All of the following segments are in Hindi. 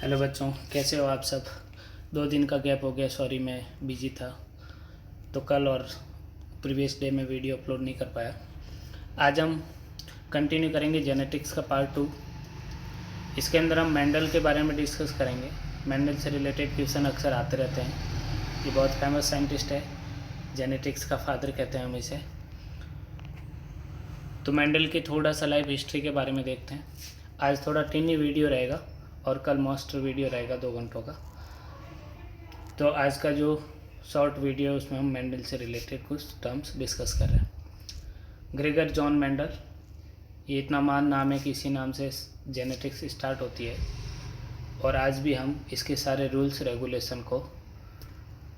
हेलो बच्चों, कैसे हो आप सब। 2 दिन का गैप हो गया, सॉरी मैं बिजी था तो कल और प्रीवियस डे में वीडियो अपलोड नहीं कर पाया। आज हम कंटिन्यू करेंगे जेनेटिक्स का पार्ट 2। इसके अंदर हम मेंडल के बारे में डिस्कस करेंगे। मेंडल से रिलेटेड क्वेश्चन अक्सर आते रहते हैं। ये बहुत फेमस साइंटिस्ट है, जेनेटिक्स का फादर कहते हैं हम इसे। तो मेंडल की थोड़ा सा लाइफ हिस्ट्री के बारे में देखते हैं। आज थोड़ा टिनी वीडियो रहेगा और कल मास्टर वीडियो रहेगा 2 घंटों का। तो आज का जो शॉर्ट वीडियो है उसमें हम मेंडल से रिलेटेड कुछ टर्म्स डिस्कस कर रहे हैं। ग्रेगर जॉन मेंडल, ये इतना महान नाम है कि इसी नाम से जेनेटिक्स स्टार्ट होती है और आज भी हम इसके सारे रूल्स रेगुलेशन को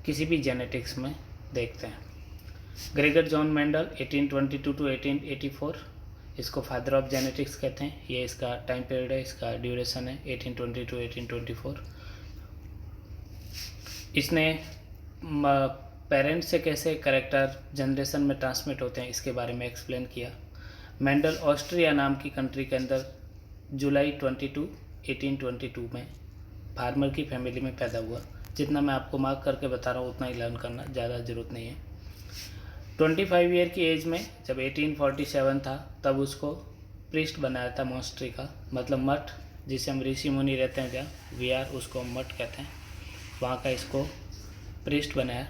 किसी भी जेनेटिक्स में देखते हैं। ग्रेगर जॉन मेंडल 1822 to 1884, इसको फादर ऑफ जेनेटिक्स कहते हैं। ये इसका टाइम पीरियड है, इसका ड्यूरेशन है 1820 to 1824। इसने पेरेंट्स से कैसे करेक्टर जनरेशन में ट्रांसमिट होते हैं इसके बारे में एक्सप्लेन किया। मेंडल ऑस्ट्रिया नाम की कंट्री के अंदर जुलाई 22, 1822 में फार्मर की फैमिली में पैदा हुआ। जितना मैं आपको मार्क करके बता रहा हूँ उतना ही लर्न करना, ज़्यादा ज़रूरत नहीं है। 25 ईयर की एज में जब 1847 था तब उसको प्रीस्ट बनाया था मॉन्स्ट्री का, मतलब मठ, जिसे हम ऋषि मुनि रहते हैं जहाँ विहार, उसको हम मठ कहते हैं। वहाँ का इसको प्रीस्ट बनाया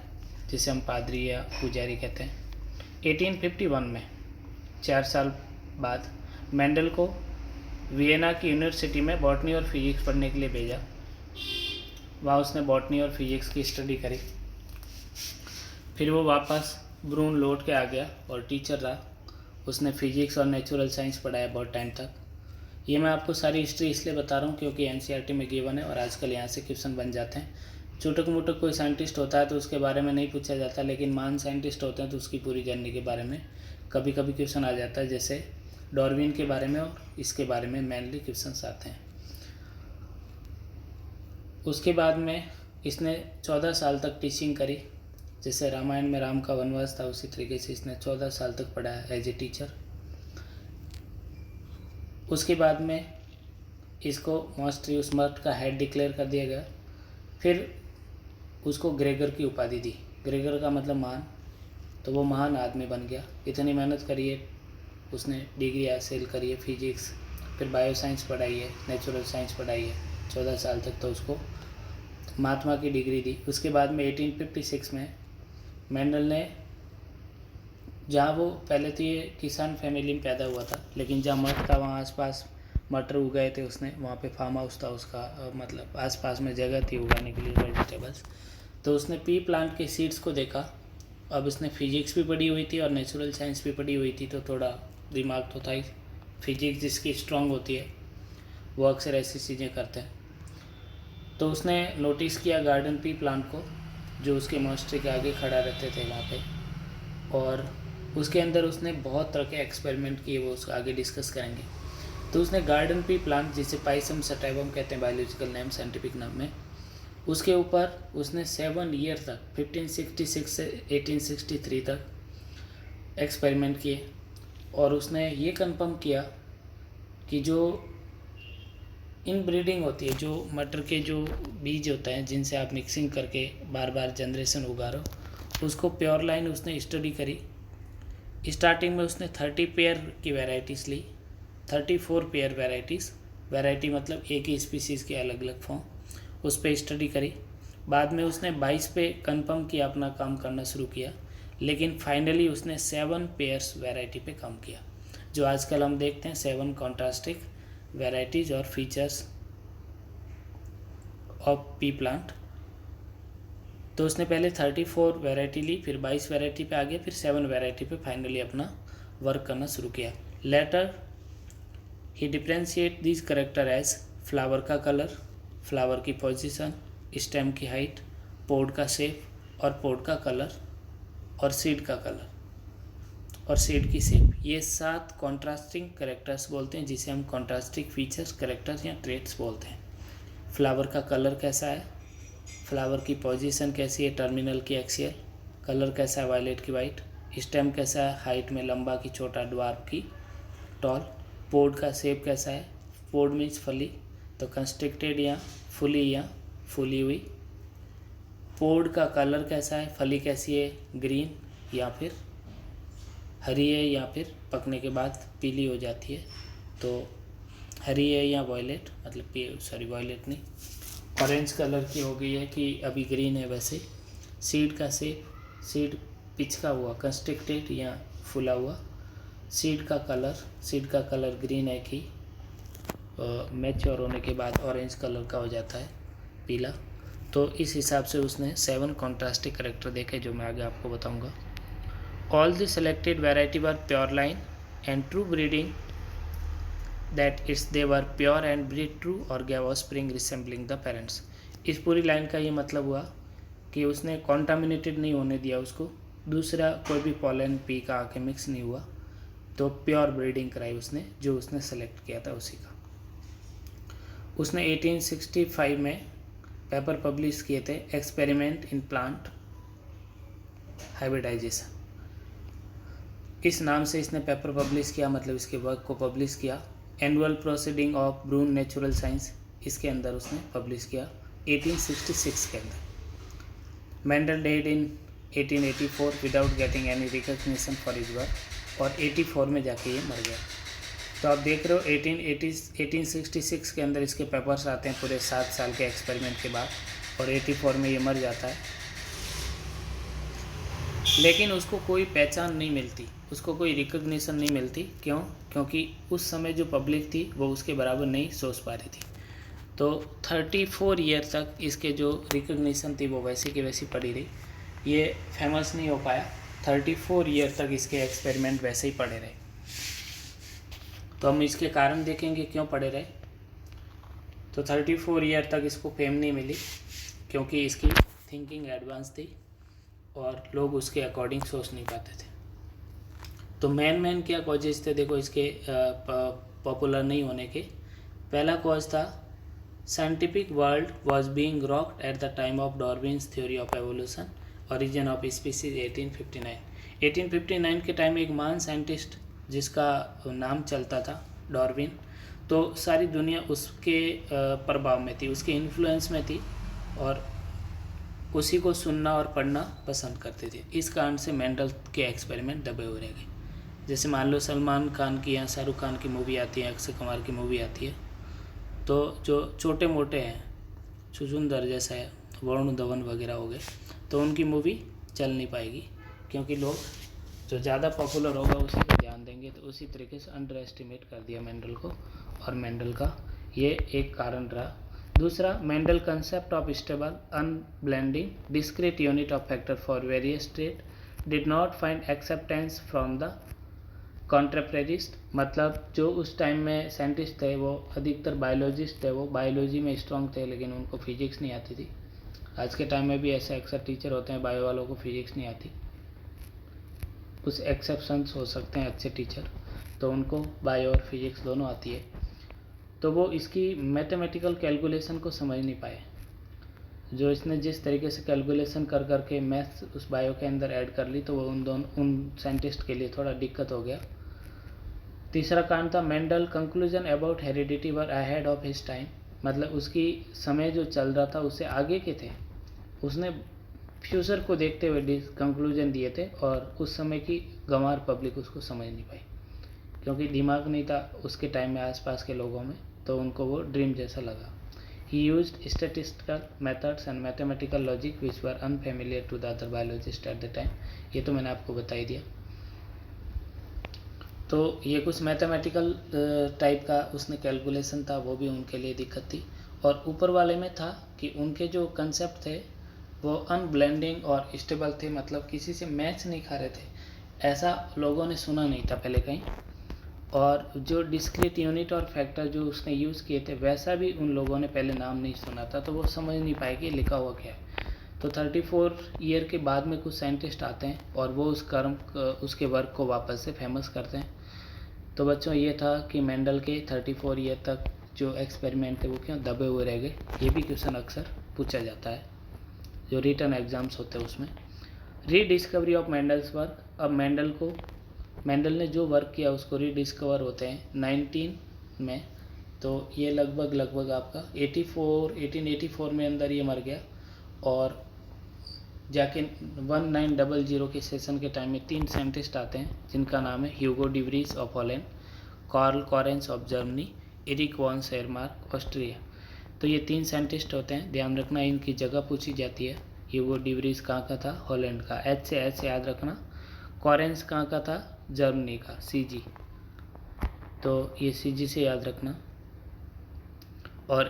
जिसे हम पादरी या पुजारी कहते हैं। 1851 में 4 साल बाद मेंडल को वियना की यूनिवर्सिटी में बॉटनी और फिजिक्स पढ़ने के लिए भेजा। वहाँ उसने बॉटनी और फिजिक्स की स्टडी करी। फिर वो वापस ब्रून लौट के आ गया और टीचर रहा। उसने फिजिक्स और नेचुरल साइंस पढ़ाया बहुत टाइम तक। ये मैं आपको सारी हिस्ट्री इसलिए बता रहा हूँ क्योंकि एनसीईआरटी में गिवन है और आजकल यहाँ से क्वेश्चन बन जाते हैं। छोटक मोटक कोई साइंटिस्ट होता है तो उसके बारे में नहीं पूछा जाता, लेकिन महान साइंटिस्ट होते हैं तो उसकी पूरी जर्नी के बारे में कभी कभी क्वेश्चन आ जाता है। जैसे डार्विन के बारे में और इसके बारे में मेनली क्वेश्चन आते हैं। उसके बाद में इसने 14 साल तक टीचिंग करी। जैसे रामायण में राम का वनवास था उसी तरीके से इसने 14 साल तक पढ़ाया एज ए टीचर। उसके बाद में इसको मॉन्स्ट्री उस मठ का हेड डिक्लेयर कर दिया गया। फिर उसको ग्रेगर की उपाधि दी। ग्रेगर का मतलब महान, तो वो महान आदमी बन गया। इतनी मेहनत करी है उसने, डिग्री हासिल करी है फिजिक्स, फिर बायो साइंस पढ़ाई है, नेचुरल साइंस पढ़ाई है 14 साल तक, तो उसको महात्मा की डिग्री दी। उसके बाद में 1856 में मेंडल ने, जहाँ वो पहले तो ये किसान फैमिली में पैदा हुआ था, लेकिन जहाँ मठ था वहाँ आसपास मटर उगाए थे उसने। वहाँ पे फार्म हाउस था उसका, मतलब आसपास में जगह थी उगाने के लिए वेजिटेबल्स। तो उसने पी प्लांट के सीड्स को देखा। अब इसने फिजिक्स भी पढ़ी हुई थी और नेचुरल साइंस भी पढ़ी हुई थी, तो थोड़ा दिमाग तो था ही। फिजिक्स जिसकी स्ट्रांग होती है वो अक्सर ऐसी चीज़ें करते हैं। तो उसने नोटिस किया गार्डन पी प्लांट को, जो उसके मॉन्स्ट्री के आगे खड़ा रहते थे वहाँ पे, और उसके अंदर उसने बहुत तरह के एक्सपेरिमेंट किए, वो उसको आगे डिस्कस करेंगे। तो उसने गार्डन पी प्लांट, जिसे पाइसम सटाइवम कहते हैं बायोलॉजिकल नेम, साइंटिफिक नाम में, उसके ऊपर उसने 7 ईयर तक 1566 से 1863 तक एक्सपेरिमेंट किए। और उसने ये कंफर्म किया कि जो इनब्रीडिंग होती है, जो मटर के जो बीज होते हैं जिनसे आप मिक्सिंग करके बार बार जनरेशन उगा रहे हो, उसको प्योर लाइन उसने स्टडी करी। स्टार्टिंग में उसने 30 पेयर की वैरायटीज़ ली, 34 पेयर वैरायटीज़, वैरायटी मतलब एक ही स्पीसीज़ के अलग अलग फॉर्म, उस पर स्टडी करी। बाद में उसने 22 पे कंफर्म किया, अपना काम करना शुरू किया, लेकिन फाइनली उसने 7 पेयर्स वैरायटी पे काम किया, जो आजकल हम देखते हैं 7 कॉन्ट्रास्टिक वैरायटीज़ और फीचर्स ऑफ पी प्लांट। तो उसने पहले 34 वैरायटी ली, फिर 22 वैरायटी पे आ गया, फिर 7 वैरायटी पे फाइनली अपना वर्क करना शुरू किया। लेटर ही differentiate this character as flower का कलर, फ्लावर की पोजीशन, स्टेम की हाइट, पोड का शेप और पोड का कलर, और सीड का कलर और सीड की शेप। ये 7 कॉन्ट्रास्टिंग करेक्टर्स बोलते हैं, जिसे हम कॉन्ट्रास्टिंग फीचर्स, करेक्टर्स या ट्रेट्स बोलते हैं। फ्लावर का कलर कैसा है, फ्लावर की पोजीशन कैसी है, टर्मिनल की एक्सियल, कलर कैसा है वायलेट की वाइट, स्टेम कैसा है, हाइट में लंबा की छोटा, ड्वार्फ की टॉल, पोड का शेप कैसा है, पोड मीन्स फली, तो कंस्ट्रिक्टेड या फूली हुई। पोड का कलर कैसा है, फली कैसी है, ग्रीन या फिर हरी है या फिर पकने के बाद पीली हो जाती है, तो हरी है या वॉयलेट, मतलब वॉयलेट नहीं, ऑरेंज कलर की हो गई है कि अभी ग्रीन है वैसे। सीड का शेप, सीड पिचका हुआ, कंस्ट्रिक्टेड या फूला हुआ। सीड का कलर ग्रीन है कि मैच्योर होने के बाद ऑरेंज कलर का हो जाता है, पीला। तो इस हिसाब से उसने 7 कॉन्ट्रास्टिंग करेक्टर देखे जो मैं आगे आपको बताऊंगा। All the selected variety were pure line and true breeding, that it's they were pure and breed true और gave offspring resembling the parents. इस पूरी लाइन का ये मतलब हुआ कि उसने कॉन्टामिनेटेड नहीं होने दिया उसको, दूसरा कोई भी पॉलन पी का आके मिक्स नहीं हुआ, तो प्योर ब्रीडिंग कराई उसने, जो उसने सेलेक्ट किया था उसी का। उसने 1865 में पेपर पब्लिश किए थे, एक्सपेरिमेंट इन प्लांट हाइब्रिडाइजेशन, इस नाम से इसने पेपर पब्लिश किया, मतलब इसके वर्क को पब्लिश किया। Annual proceeding of Brunn natural science, इसके अंदर उसने पब्लिश किया 1866 के अंदर। Mendel dead in 1884 without getting any recognition for his work, और 84 में जाके ये मर गया। तो आप देख रहे हो 1866 के अंदर इसके पेपर्स आते हैं पूरे 7 साल के एक्सपेरिमेंट के बाद, और 84 में ये मर जाता है। लेकिन उसको कोई पहचान नहीं मिलती, उसको कोई रिकग्निशन नहीं मिलती। क्यों? क्योंकि उस समय जो पब्लिक थी वो उसके बराबर नहीं सोच पा रही थी। तो 34 ईयर तक इसके जो रिकग्निशन थी वो वैसी की वैसी पड़ी रही, ये फेमस नहीं हो पाया। 34 ईयर तक इसके एक्सपेरिमेंट वैसे ही पड़े रहे। तो हम इसके कारण देखेंगे क्यों पड़े रहे। तो 34 ईयर तक इसको फेम नहीं मिली क्योंकि इसकी थिंकिंग एडवांस थी और लोग उसके अकॉर्डिंग सोच नहीं पाते थे। तो मेन क्या कॉजेज थे देखो इसके पॉपुलर नहीं होने के। पहला कॉज था scientific world was being rocked at the time of Darwin's theory of evolution, origin of species 1859 के टाइम एक महान साइंटिस्ट जिसका नाम चलता था डार्विन, तो सारी दुनिया उसके प्रभाव में थी, उसके इन्फ्लुएंस में थी और उसी को सुनना और पढ़ना पसंद करते थे। इस कारण से मेंडल के एक्सपेरिमेंट दबे हुए रह गए। जैसे मान लो सलमान खान की या शाहरुख खान की मूवी आती है, अक्षय कुमार की मूवी आती है, तो जो छोटे मोटे हैं, छुचुंदर जैसा है, वरुण धवन वगैरह हो गए, तो उनकी मूवी चल नहीं पाएगी क्योंकि लोग जो ज़्यादा पॉपुलर होगा उसी पर ध्यान देंगे। तो उसी तरीके से अंडर एस्टिमेट कर दिया मेंडल को, और मेंडल का ये एक कारण रहा। दूसरा, Mendel concept of stable unblending discrete unit of factor for various trait did not find acceptance from the contemporaries, मतलब जो उस टाइम में साइंटिस्ट थे वो अधिकतर बायोलॉजिस्ट थे, वो बायोलॉजी में स्ट्रॉन्ग थे लेकिन उनको फिजिक्स नहीं आती थी। आज के टाइम में भी ऐसे अक्सर टीचर होते हैं बायो वालों को फिजिक्स नहीं आती, कुछ एक्सेप्शंस हो सकते हैं अच्छे टीचर, तो उनको बायो और फिजिक्स दोनों आती है। तो वो इसकी मैथमेटिकल कैलकुलेशन को समझ नहीं पाए, जो इसने जिस तरीके से कैलकुलेशन कर करके मैथ्स उस बायो के अंदर ऐड कर ली, तो वो उन साइंटिस्ट के लिए थोड़ा दिक्कत हो गया। तीसरा कारण था Mendel conclusion about heredity were ahead of his time, मतलब उसकी समय जो चल रहा था उससे आगे के थे, उसने फ्यूचर को देखते हुए कंक्लूजन दिए थे और उस समय की गंवार पब्लिक उसको समझ नहीं पाई क्योंकि दिमाग नहीं था उसके टाइम में आसपास के लोगों में, तो उनको वो ड्रीम जैसा लगा। He used statistical methods and mathematical logic which were unfamiliar to the other biologists at the time. ये तो मैंने आपको बता ही दिया। तो ये कुछ मैथमेटिकल टाइप का उसने कैलकुलेशन था, वो भी उनके लिए दिक्कत थी। और ऊपर वाले में था कि उनके जो कंसेप्ट थे वो अनब्लेंडिंग और स्टेबल थे, मतलब किसी से मैच नहीं खा रहे थे, ऐसा लोगों ने सुना नहीं था पहले कहीं। और जो डिस्क्रीट यूनिट और फैक्टर जो उसने यूज़ किए थे वैसा भी उन लोगों ने पहले नाम नहीं सुना था, तो वो समझ नहीं पाए कि लिखा हुआ क्या है। तो 34 ईयर के बाद में कुछ साइंटिस्ट आते हैं और वो उसके वर्क को वापस से फेमस करते हैं। तो बच्चों ये था कि मेंडल के 34 ईयर तक जो एक्सपेरिमेंट थे वो क्यों दबे हुए रह गए। ये भी क्वेश्चन अक्सर पूछा जाता है जो रिटर्न एग्जाम्स होते हैं उसमें। रीडिस्कवरी ऑफ मेंडल्स वर्क, अब मेंडल ने जो वर्क किया उसको रीडिस्कवर होते हैं 19 में। तो ये लगभग आपका 1884 में अंदर ये मर गया। और जाके 1900 के सेशन के टाइम में 3 साइंटिस्ट आते हैं जिनका नाम है Hugo de Vries of Holland, Carl Correns of Germany, Erich von Tschermak Austria. तो ये 3 साइंटिस्ट होते हैं, ध्यान रखना इनकी जगह पूछी जाती है। ह्यूगो डिवरीज कहाँ का था? हॉलैंड का, एच से याद रखना। कॉरेंस कहाँ का था? जर्मनी का, CG, तो ये CG से याद रखना। और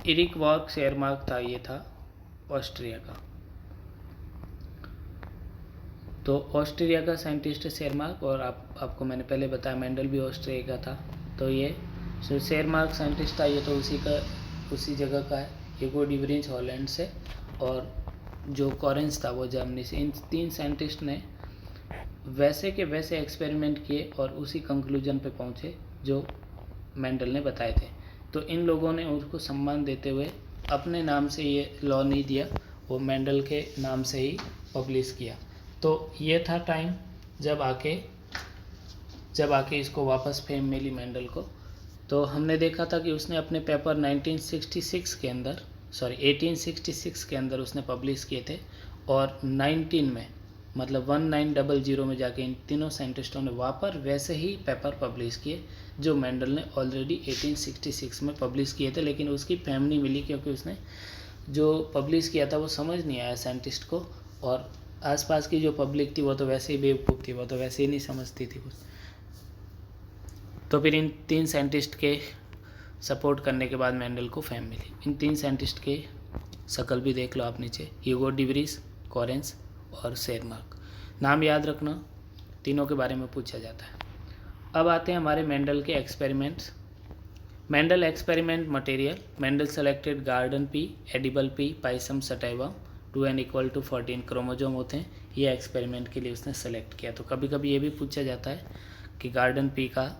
एरिक वॉन शेरमार्क था, ये था ऑस्ट्रिया का। तो ऑस्ट्रिया का साइंटिस्ट है शेरमार्क, और आपको मैंने पहले बताया मेंडल भी ऑस्ट्रिया का था। तो ये शेरमार्क साइंटिस्ट था, ये तो उसी जगह का है। ह्यूगो डिवरीज हॉलैंड से, और जो कॉरेंस था वो जर्मनी से। इन 3 साइंटिस्ट ने वैसे के वैसे एक्सपेरिमेंट किए और उसी कंक्लूजन पे पहुँचे जो मेंडल ने बताए थे। तो इन लोगों ने उसको सम्मान देते हुए अपने नाम से ये लॉ नहीं दिया, वो मेंडल के नाम से ही पब्लिश किया। तो ये था टाइम जब आके इसको वापस फेम मिली मेंडल को। तो हमने देखा था कि उसने अपने पेपर 1866 के अंदर उसने पब्लिश किए थे, और 19 में मतलब 1900 में जाके इन तीनों साइंटिस्टों ने वापस वैसे ही पेपर पब्लिश किए जो मेंडल ने ऑलरेडी 1866 में पब्लिश किए थे। लेकिन उसकी फेम नहीं मिली क्योंकि उसने जो पब्लिश किया था वो समझ नहीं आया साइंटिस्ट को, और आसपास की जो पब्लिक थी वो तो वैसे ही बेवकूफ़ थी, वो तो वैसे ही नहीं समझती थी कुछ। तो फिर इन 3 साइंटिस्ट के सपोर्ट करने के बाद मेंडल को फेम मिली। इन 3 साइंटिस्ट के शक्ल भी देख लो आप नीचे, ह्यूगो डिवरीज, कॉरेंस और शेरमार्क। नाम याद रखना, तीनों के बारे में पूछा जाता है। अब आते हैं हमारे मेंडल के experiments. Mendel experiment material, Mendel selected garden pea, edible P, Pisum sativa, 2n=14 chromosome होते हैं, ये एक्सपेरिमेंट के लिए उसने सेलेक्ट किया। तो कभी कभी ये भी पूछा जाता है कि गार्डन पी का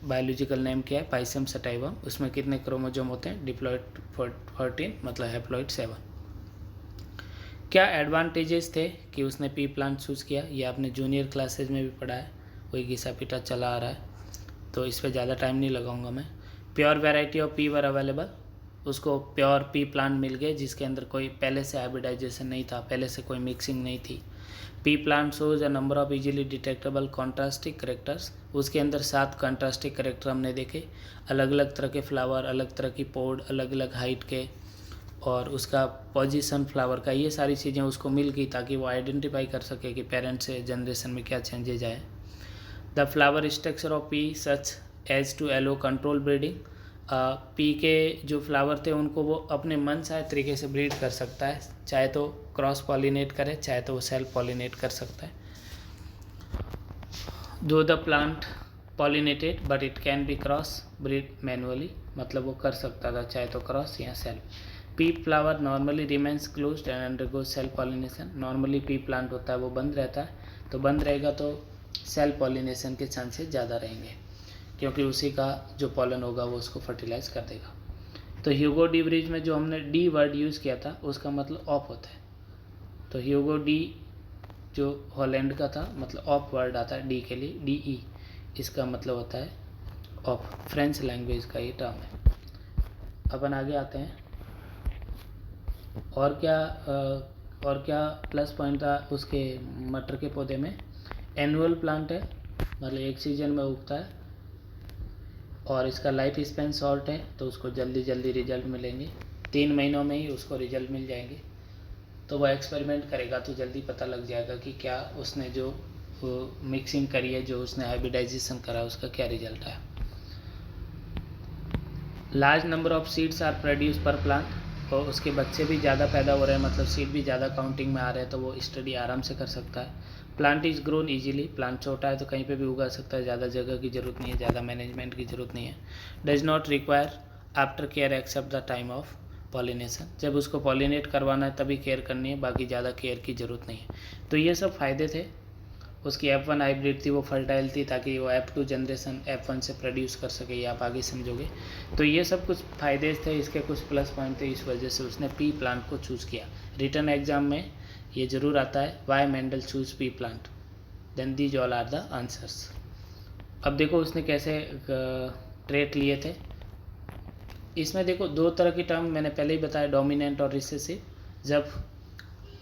बायोलॉजिकल नेम क्या है? Pisum sativa. उसमें कितने क्रोमोजोम होते हैं? डिप्लॉइड 14 मतलब हैप्लॉइड 7। क्या एडवांटेजेस थे कि उसने पी प्लांट चूज़ किया? ये आपने जूनियर क्लासेज में भी पढ़ा है, वही घिसा पिटा चला आ रहा है, तो इस पर ज़्यादा टाइम नहीं लगाऊंगा मैं। Pure variety of P were available, उसको प्योर पी प्लांट मिल गए जिसके अंदर कोई पहले से हाइब्रिडाइजेशन नहीं था, पहले से कोई मिक्सिंग नहीं थी। Pea plant shows a number of easily detectable contrasting characters, उसके अंदर 7 कॉन्ट्रास्टिक करेक्टर हमने देखे, अलग अलग तरह के फ्लावर, अलग तरह की पोड, अलग अलग हाइट के, और उसका पोजीशन फ्लावर का, ये सारी चीज़ें उसको मिल गई ताकि वो आइडेंटिफाई कर सके कि पेरेंट से जनरेशन में क्या चेंजेज आए। The flower structure of pea such as to allow control breeding, pea के जो फ्लावर थे उनको वो अपने मन चाहे तरीके से ब्रीड कर सकता है, चाहे तो क्रॉस पॉलिनेट करे, चाहे तो वो सेल्फ पॉलिनेट कर सकता है। दो the plant pollinated but it can be cross breed manually, मतलब वो कर सकता था चाहे तो क्रॉस या self. P flower normally remains closed end undergo self pollination, normally P plant होता है वो बंद रहता है, तो बंद रहेगा तो सेल्फ पॉलिनेशन के चांसेस ज़्यादा रहेंगे क्योंकि उसी का जो पॉलन होगा वो उसको फर्टिलाइज कर देगा। तो ह्यूगो डिवरीज में जो हमने डी वर्ड यूज़ किया था उसका मतलब ऑफ होता है, तो ह्यूगो डी जो हॉलैंड का था मतलब ऑफ वर्ड आता है डी के लिए, DE इसका मतलब होता है ऑफ, फ्रेंच लैंग्वेज का ये टर्म है। अपन आगे आते हैं, और क्या प्लस पॉइंट था उसके मटर के पौधे में? एनुअल प्लांट है, मतलब एक सीजन में उगता है, और इसका लाइफ स्पेन शॉर्ट है तो उसको जल्दी रिजल्ट मिलेंगे, 3 महीनों में ही उसको रिजल्ट मिल जाएंगे। तो वह एक्सपेरिमेंट करेगा तो जल्दी पता लग जाएगा कि क्या उसने जो मिक्सिंग करी है, जो उसने हाइब्रिडाइजेशन करा उसका क्या रिजल्ट है। Large number of seeds are produce per plant, और उसके बच्चे भी ज़्यादा पैदा हो रहे हैं, मतलब सीड भी ज़्यादा काउंटिंग में आ रहे हैं, तो वो स्टडी आराम से कर सकता है। Plant is grown easily, plant छोटा है तो कहीं पे भी उगा सकता है, ज़्यादा जगह की ज़रूरत नहीं है, ज़्यादा मैनेजमेंट की ज़रूरत नहीं है। Does not require after care except the time of pollination, जब उसको पॉलिनेट करवाना है तभी केयर करनी है, बाकी ज़्यादा केयर की ज़रूरत नहीं है। तो ये सब फ़ायदे थे। उसकी F1 हाइब्रिड थी, वो फर्टाइल थी ताकि वो F2 जनरेशन F1 से प्रोड्यूस कर सके, ये आप आगे समझोगे। तो ये सब कुछ फ़ायदे थे, इसके कुछ प्लस पॉइंट थे, इस वजह से उसने पी प्लांट को चूज़ किया। रिटर्न एग्जाम में ये ज़रूर आता है, why Mendel chose pea plant, then these all are the answers. अब देखो उसने कैसे ट्रेट लिए थे, इसमें देखो दो तरह की टर्म मैंने पहले ही बताया, डोमिनेंट और रिसेसिव। जब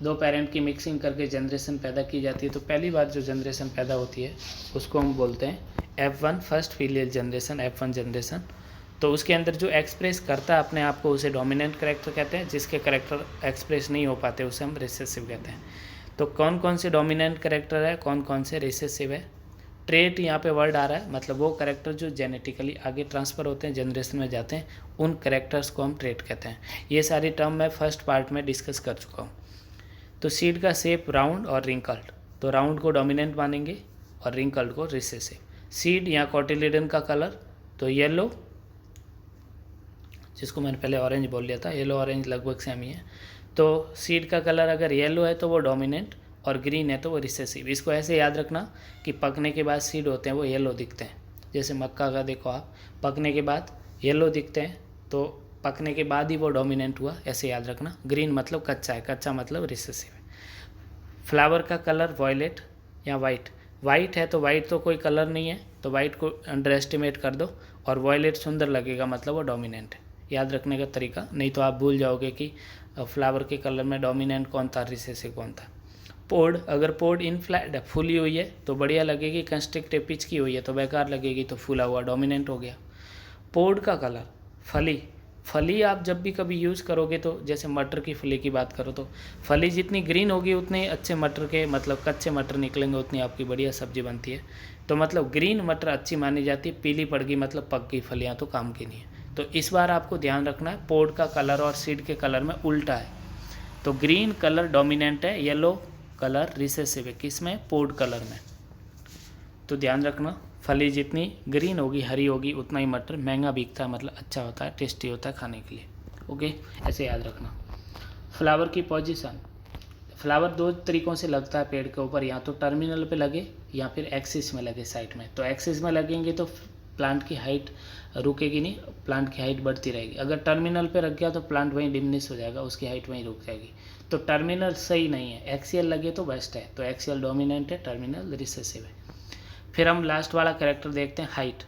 दो पेरेंट की मिक्सिंग करके जनरेशन पैदा की जाती है तो पहली बार जो जनरेशन पैदा होती है उसको हम बोलते हैं F1 first filial generation, F1 generation. तो उसके अंदर जो एक्सप्रेस करता है अपने आप को उसे डोमिनेंट करेक्टर कहते हैं, जिसके करेक्टर एक्सप्रेस नहीं हो पाते उसे हम रिसेसिव कहते हैं। तो कौन कौन से डोमिनेंट करेक्टर है, कौन कौन से रिसेसिव है। ट्रेट यहाँ पे वर्ड आ रहा है, मतलब वो करेक्टर जो जेनेटिकली आगे ट्रांसफ़र होते हैं, जनरेशन में जाते हैं, उन करेक्टर्स को हम ट्रेट कहते हैं। ये सारी टर्म मैं फर्स्ट पार्ट में डिस्कस कर चुका हूँ। तो सीड का शेप राउंड और रिंकल्ड, तो राउंड को डोमिनेंट मानेंगे और रिंकल्ड को रिसेसिव। सीड या कोटिलिडन का कलर तो येलो, जिसको मैंने पहले ऑरेंज बोल लिया था, येलो ऑरेंज लगभग सेम ही है। तो सीड का कलर अगर येलो है तो वो डोमिनेंट और ग्रीन है तो वो रिसेसिव। इसको ऐसे याद रखना कि पकने के बाद सीड होते हैं वो येलो दिखते हैं। जैसे मक्का का देखो आप, पकने के बाद येलो दिखते हैं तो पकने के बाद ही वो डोमिनेंट हुआ, ऐसे याद रखना। ग्रीन मतलब कच्चा है, कच्चा मतलब रिसेसिव है। फ्लावर का कलर वॉयलेट या वाइट, वाइट है तो वाइट तो कोई कलर नहीं है तो वाइट को अंडर एस्टिमेट कर दो, और वॉयलेट सुंदर लगेगा मतलब वो डोमिनेंट है। याद रखने का तरीका, नहीं तो आप भूल जाओगे कि फ्लावर के कलर में डोमिनेंट कौन था, रिसेसिव कौन था। पोड, अगर पोड इन फ्लैट फूली हुई है तो बढ़िया लगेगी, कंस्ट्रिक्टिव पिच की हुई है तो बेकार लगेगी, तो फूला हुआ डोमिनेंट हो गया। पोड का कलर, फली, फली आप जब भी कभी यूज़ करोगे तो जैसे मटर की फली की बात करो तो फली जितनी ग्रीन होगी उतने अच्छे मटर के मतलब कच्चे मटर निकलेंगे, उतनी आपकी बढ़िया सब्जी बनती है। तो मतलब ग्रीन मटर अच्छी मानी जाती है, पीली पड़ गई मतलब पक गई फलियाँ तो काम की नहीं है। तो इस बार आपको ध्यान रखना है पोड का कलर और सीड के कलर में उल्टा है। तो ग्रीन कलर डोमिनेंट है, येलो कलर रिसेसिव है, किस में, पोड कलर में। तो ध्यान रखना, फली जितनी ग्रीन होगी हरी होगी उतना ही मटर महंगा बिकता है, मतलब अच्छा होता है, टेस्टी होता है खाने के लिए। ओके, ऐसे याद रखना। फ्लावर की पोजीशन, फ्लावर दो तरीक़ों से लगता है पेड़ के ऊपर, या तो टर्मिनल पे लगे या फिर एक्सिस में लगे साइड में। तो एक्सिस में लगेंगे तो प्लांट की हाइट रुकेगी नहीं, प्लांट की हाइट बढ़ती रहेगी। अगर टर्मिनल पे रख गया तो प्लांट वहीं डिमिनिश हो जाएगा, उसकी हाइट वहीं रुक जाएगी। तो टर्मिनल सही नहीं है, एक्सियल लगे तो बेस्ट है। तो एक्सियल डोमिनेंट है, टर्मिनल रिसेसिव है। फिर हम लास्ट वाला कैरेक्टर देखते हैं, हाइट।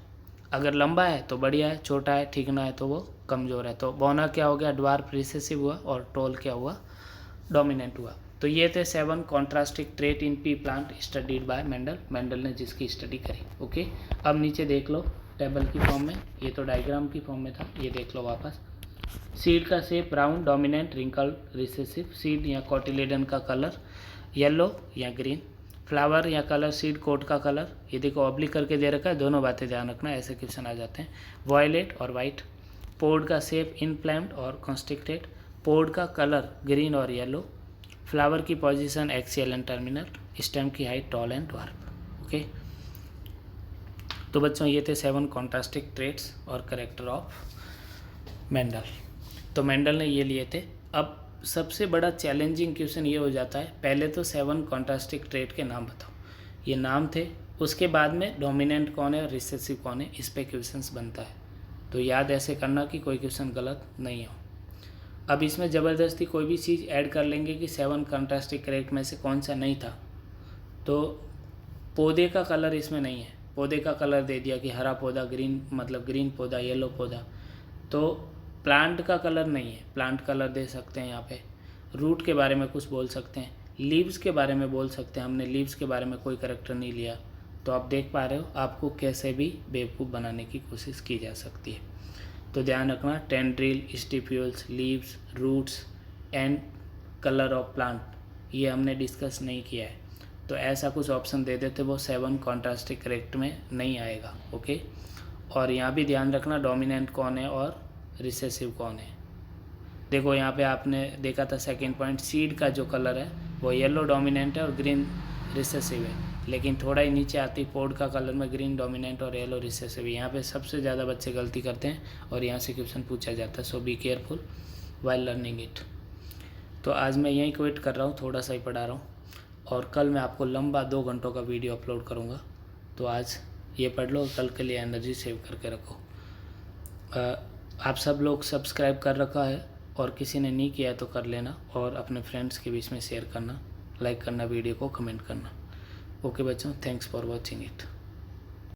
अगर लंबा है तो बढ़िया है, छोटा है ठीकना है तो वो कमज़ोर है। तो बोना क्या हो गया, ड्वार्फ रिसेसिव हुआ, और टोल क्या हुआ, डोमिनेंट हुआ। तो ये थे 7 contrasting trait in P plant studied by Mendel, Mendel ने जिसकी स्टडी करी। ओके, अब नीचे देख लो टेबल की फॉर्म में, ये तो डायग्राम की फॉर्म में था, ये देख लो वापस। सीड का shape round, dominant, wrinkle, recessive. Seed या कोटिलेडन का कलर येलो या ग्रीन। फ्लावर या कलर, सीड कोट का कलर, ये देखो ऑब्लिक करके दे रखा है, दोनों बातें ध्यान रखना, ऐसे क्वेश्चन आ जाते हैं। वॉयलेट और वाइट। पोड का शेप इनफ्लेम्ड और कॉन्स्ट्रिक्टेड। पोड का कलर ग्रीन और येलो। फ्लावर की position axial and terminal. Stem की height tall and dwarf. Okay, तो बच्चों ये थे 7 कॉन्ट्रास्टिंग ट्रेट्स और करेक्टर ऑफ मेंडल। तो मेंडल ने ये लिए थे। अब सबसे बड़ा चैलेंजिंग क्वेश्चन ये हो जाता है, पहले तो 7 कॉन्ट्रास्टिंग ट्रेट के नाम बताओ, ये नाम थे, उसके बाद में डोमिनेंट कौन है और रिसेसिव कौन है, इस पे क्वेश्चंस बनता है। तो याद ऐसे करना कि कोई क्वेश्चन गलत नहीं हो। अब इसमें ज़बरदस्ती कोई भी चीज़ ऐड कर लेंगे कि 7 कॉन्ट्रास्टिंग ट्रेट में से कौन सा नहीं था। तो पौधे का कलर इसमें नहीं है, पौधे का कलर दे दिया कि हरा पौधा, ग्रीन मतलब ग्रीन पौधा, येलो पौधा। तो प्लांट का कलर नहीं है, प्लांट कलर दे सकते हैं यहाँ पे। रूट के बारे में कुछ बोल सकते हैं, लीव्स के बारे में बोल सकते हैं, हमने लीव्स के बारे में कोई करेक्टर नहीं लिया। तो आप देख पा रहे हो आपको कैसे भी बेवकूफ़ बनाने की कोशिश की जा सकती है। तो ध्यान रखना, tendril, stipules, leaves, roots and colour of plant, ये हमने डिस्कस नहीं किया है। तो ऐसा कुछ ऑप्शन दे देते वो 7 कॉन्ट्रास्टिंग करेक्ट में नहीं आएगा। ओके, और यहाँ भी ध्यान रखना डोमिनेंट कौन है और रिसेसिव कौन है। देखो यहाँ पे आपने देखा था सेकंड पॉइंट, सीड का जो कलर है वो येलो डोमिनेंट है और ग्रीन रिसेसिव है, लेकिन थोड़ा ही नीचे आती पोड का कलर में ग्रीन डोमिनेंट और येलो रिसेसिव है। यहाँ पे सबसे ज़्यादा बच्चे गलती करते हैं और यहाँ से क्वेश्चन पूछा जाता है। So be careful while learning it. तो आज मैं यहीं क्विट कर रहा हूँ, थोड़ा सा ही पढ़ा रहा हूँ, और कल मैं आपको लंबा 2 घंटों का वीडियो अपलोड करूँगा। तो आज ये पढ़ लो, कल के लिए एनर्जी सेव करके रखो। आप सब लोग सब्सक्राइब कर रखा है और किसी ने नहीं किया तो कर लेना, और अपने फ्रेंड्स के बीच में शेयर करना, लाइक करना वीडियो को, कमेंट करना। ओके बच्चों, थैंक्स फॉर वॉचिंग इट।